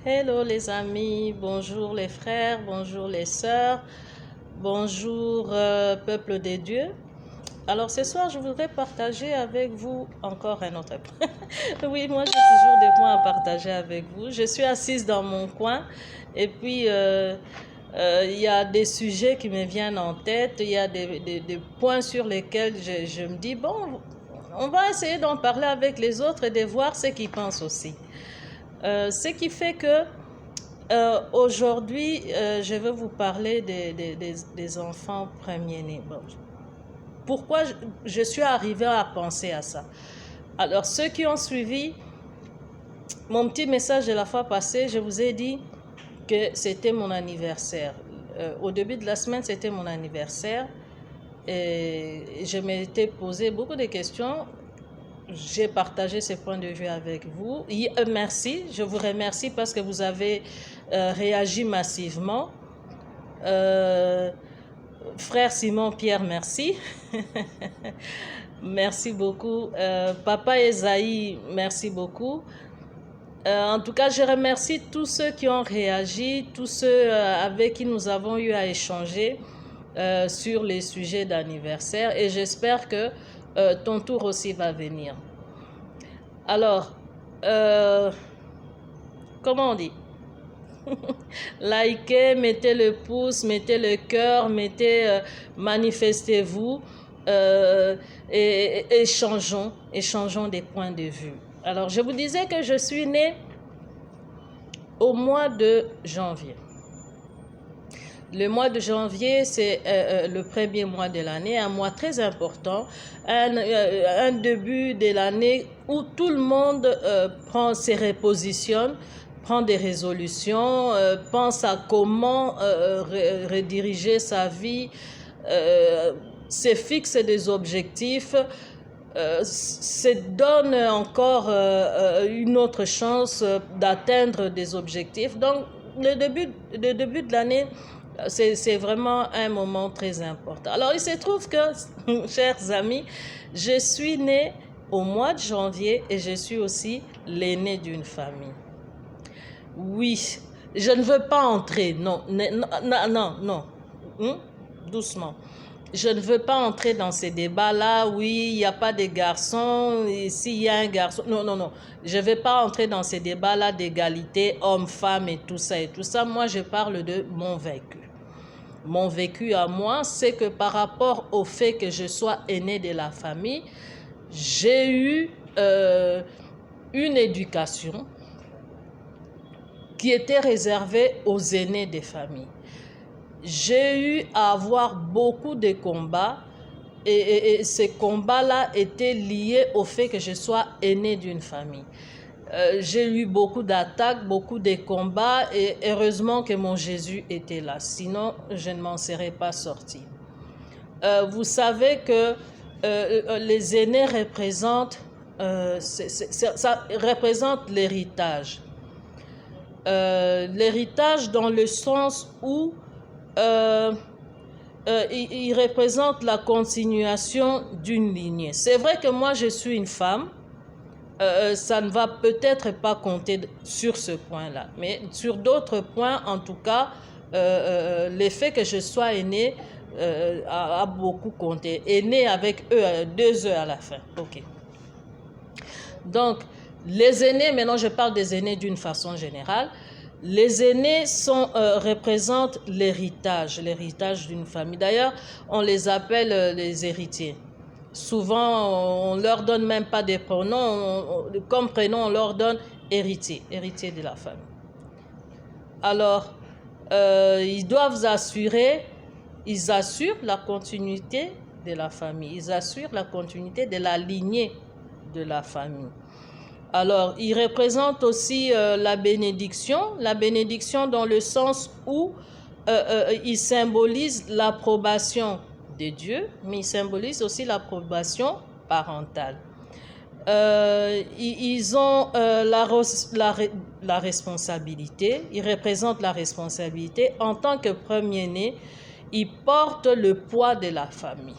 Hello les amis, bonjour les frères, bonjour les sœurs, bonjour peuple des dieux. Alors ce soir, je voudrais partager avec vous encore un autre point. Oui, moi j'ai toujours des points à partager avec vous. Je suis assise dans mon coin et puis il y a des sujets qui me viennent en tête, il y a des points sur lesquels je me dis, bon, on va essayer d'en parler avec les autres et de voir ce qu'ils pensent aussi. Ce qui fait que aujourd'hui, je vais vous parler des enfants premiers-nés. Bon, pourquoi je suis arrivée à penser à ça? Alors, ceux qui ont suivi mon petit message de la fois passée, je vous ai dit que c'était mon anniversaire. Au début de la semaine, c'était mon anniversaire. Et je m'étais posé beaucoup de questions. J'ai partagé ces points de vue avec vous. Merci, je vous remercie parce que vous avez réagi massivement. Frère Simon Pierre, merci. Merci beaucoup. Papa Esaïe, merci beaucoup. En tout cas, je remercie tous ceux qui ont réagi, tous ceux avec qui nous avons eu à échanger sur les sujets d'anniversaire et j'espère que ton tour aussi va venir. Alors, comment on dit? Likez, mettez le pouce, mettez le cœur, manifestez-vous et échangeons des points de vue. Alors, je vous disais que je suis née au mois de janvier. Le mois de janvier, c'est le premier mois de l'année, un mois très important, un début de l'année où tout le monde se repositionne, prend des résolutions, pense à comment rediriger sa vie, se fixe des objectifs, se donne encore une autre chance d'atteindre des objectifs. Donc, le début de l'année, c'est vraiment un moment très important. Alors, il se trouve que, chers amis, je suis née au mois de janvier et je suis aussi l'aînée d'une famille. Oui, je ne veux pas entrer, non, doucement. Je ne veux pas entrer dans ces débats-là, oui, il n'y a pas de garçons, s'il y a un garçon, non. Je ne vais pas entrer dans ces débats-là d'égalité, homme-femme et tout ça et tout ça. Moi, je parle de mon vécu. Mon vécu à moi, c'est que par rapport au fait que je sois aînée de la famille, j'ai eu une éducation qui était réservée aux aînés des familles. J'ai eu à avoir beaucoup de combats et ces combats-là étaient liés au fait que je sois aînée d'une famille. J'ai eu beaucoup d'attaques, beaucoup de combats et heureusement que mon Jésus était là, sinon je ne m'en serais pas sortie. Vous savez que les aînés représentent, ça représente l'héritage. L'héritage dans le sens où il représente la continuation d'une lignée. C'est vrai que moi je suis une femme, ça ne va peut-être pas compter sur ce point-là, mais sur d'autres points, en tout cas, l'effet que je sois aînée a beaucoup compté. Aînée avec deux E à la fin. Ok. Donc, les aînés, maintenant je parle des aînés d'une façon générale. Les aînés représentent l'héritage d'une famille. D'ailleurs, on les appelle les héritiers. Souvent, on ne leur donne même pas des pronoms. Comme prénom, on leur donne héritier de la famille. Alors, ils assurent la continuité de la famille. Ils assurent la continuité de la lignée de la famille. Alors, il représente aussi la bénédiction dans le sens où il symbolise l'approbation de Dieu, mais il symbolise aussi l'approbation parentale. Ils ont la responsabilité, ils représentent la responsabilité. En tant que premier-né, ils portent le poids de la famille.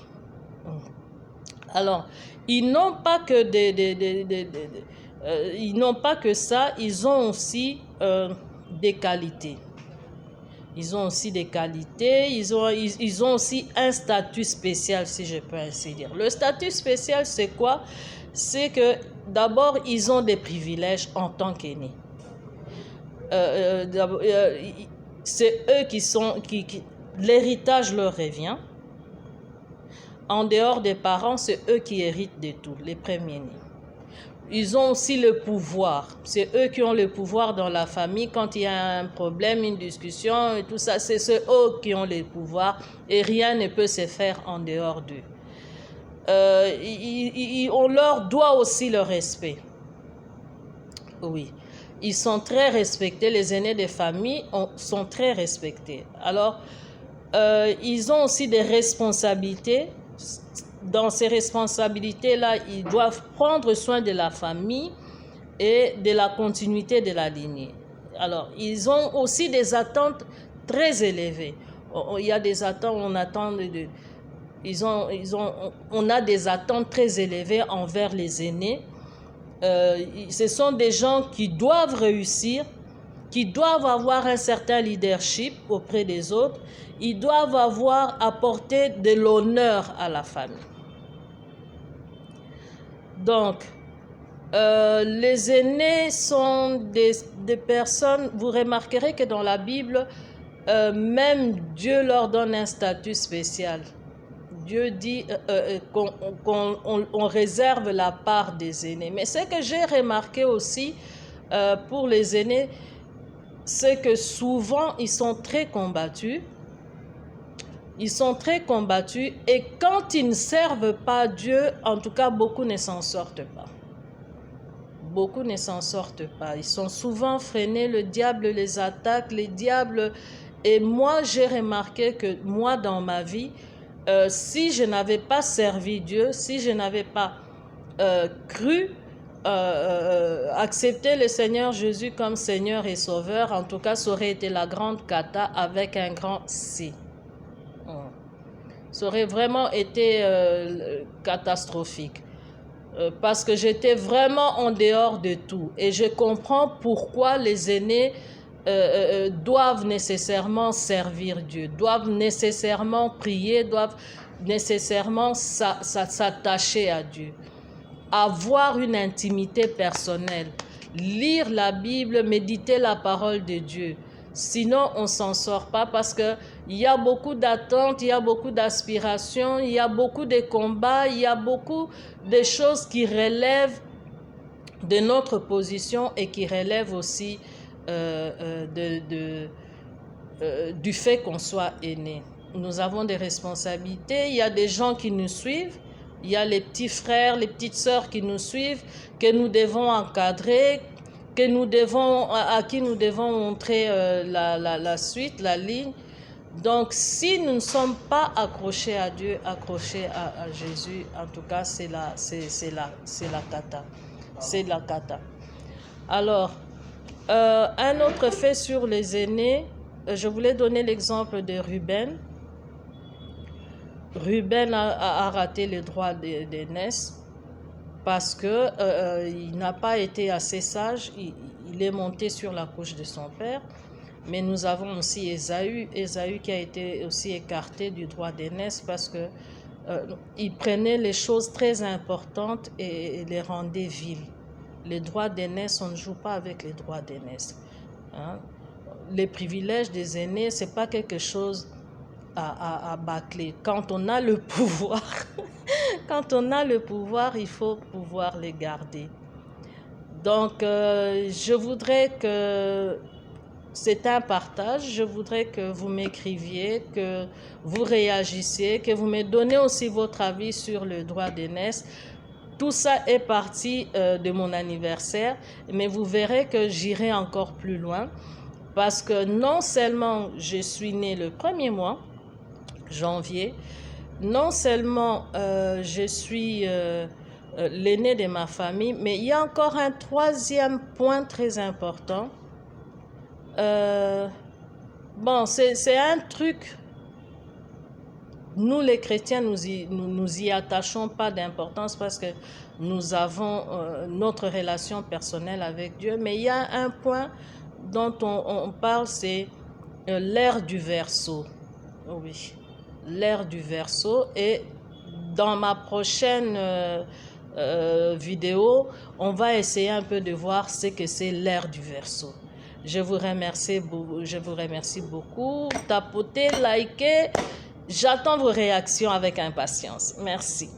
Alors, ils n'ont pas que ça, ils ont aussi des qualités. Ils ont aussi des qualités, ils ont aussi un statut spécial, si je peux ainsi dire. Le statut spécial, c'est quoi? C'est que d'abord, ils ont des privilèges en tant qu'aînés. C'est eux qui l'héritage leur revient. En dehors des parents, c'est eux qui héritent de tout, les premiers-nés. Ils ont aussi le pouvoir. C'est eux qui ont le pouvoir dans la famille. Quand il y a un problème, une discussion et tout ça, c'est eux qui ont le pouvoir et rien ne peut se faire en dehors d'eux. On leur doit aussi le respect. Oui, ils sont très respectés. Les aînés des familles sont très respectés. Alors, ils ont aussi des responsabilités. Dans ces responsabilités-là, ils doivent prendre soin de la famille et de la continuité de la lignée. Alors, ils ont aussi des attentes très élevées. Il y a des attentes, on a des attentes très élevées envers les aînés. Ce sont des gens qui doivent réussir, qui doivent avoir un certain leadership auprès des autres. Ils doivent avoir apporté de l'honneur à la famille. Donc, les aînés sont des personnes, vous remarquerez que dans la Bible, même Dieu leur donne un statut spécial. Dieu dit qu'on réserve la part des aînés. Mais ce que j'ai remarqué aussi pour les aînés, c'est que souvent, ils sont très combattus. Ils sont très combattus et quand ils ne servent pas Dieu, en tout cas, beaucoup ne s'en sortent pas. Beaucoup ne s'en sortent pas. Ils sont souvent freinés, le diable les attaque, les diables... Et moi, j'ai remarqué que moi, dans ma vie, si je n'avais pas servi Dieu, si je n'avais pas cru, accepter le Seigneur Jésus comme Seigneur et Sauveur, en tout cas, ça aurait été la grande cata avec un grand C. Ça aurait vraiment été catastrophique. Parce que j'étais vraiment en dehors de tout. Et je comprends pourquoi les aînés doivent nécessairement servir Dieu, doivent nécessairement prier, doivent nécessairement s'attacher à Dieu. Avoir une intimité personnelle, lire la Bible, méditer la parole de Dieu. Sinon, on ne s'en sort pas parce qu'il y a beaucoup d'attentes, il y a beaucoup d'aspirations, il y a beaucoup de combats, il y a beaucoup de choses qui relèvent de notre position et qui relèvent aussi du fait qu'on soit aîné. Nous avons des responsabilités, il y a des gens qui nous suivent, il y a les petits frères, les petites sœurs qui nous suivent, que nous devons encadrer, à qui nous devons montrer la suite, la ligne. Donc, si nous ne sommes pas accrochés à Dieu, accrochés à Jésus, en tout cas, c'est la cata. C'est la cata. Alors, un autre fait sur les aînés, je voulais donner l'exemple de Ruben. Ruben a raté le droit d'aînesse parce qu'il n'a pas été assez sage. Il est monté sur la couche de son père. Mais nous avons aussi Ésaü qui a été aussi écarté du droit d'aînesse parce que il prenait les choses très importantes et les rendait viles. Les droits d'aînesse, on ne joue pas avec les droits d'aînesse. Hein? Les privilèges des aînés, ce n'est pas quelque chose à bâcler. Quand on a le pouvoir, il faut pouvoir les garder. Donc, je voudrais que... C'est un partage. Je voudrais que vous m'écriviez, que vous réagissiez, que vous me donniez aussi votre avis sur le droit d'aînesse. Tout ça est parti de mon anniversaire, mais vous verrez que j'irai encore plus loin parce que non seulement je suis née le 1er mois, janvier, non seulement je suis l'aîné de ma famille, mais il y a encore un troisième point très important. Bon, c'est un truc, nous les chrétiens, nous y attachons pas d'importance parce que nous avons notre relation personnelle avec Dieu, mais il y a un point dont on parle, c'est l'ère du Verseau. Oui, l'ère du Verseau. Et dans ma prochaine vidéo, on va essayer un peu de voir ce que c'est l'ère du Verseau. Je vous remercie beaucoup. Tapotez, likez. J'attends vos réactions avec impatience. Merci.